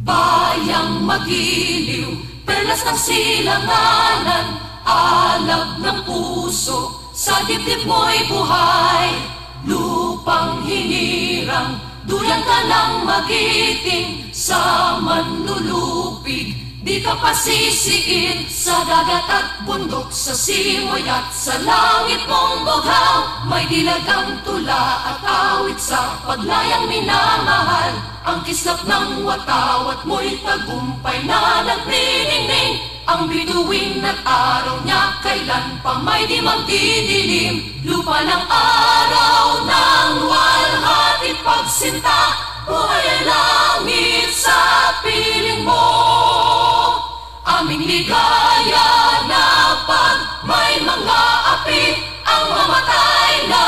Bayang magiliw, perlas ng silanganan, alab ng puso, sa dibdib mo'y buhay. Lupang hinirang, duyan ka ng magiting, sa manlulupig, di ka pasisiin. Sa dagat at bundok, sa simoy at sa langit mong bughaw, may dilagang tula at awit sa paglayang minamahal. Ang kislap ng watawat mo'y tagumpay na nagniningning. Ang bituin at araw niya kailan pa may di magdidilim. Lupa ng araw ng luwalhati pagsinta, buhay ay langit sa piling mo. Aming ligaya na pag may mga api, ang mamatay na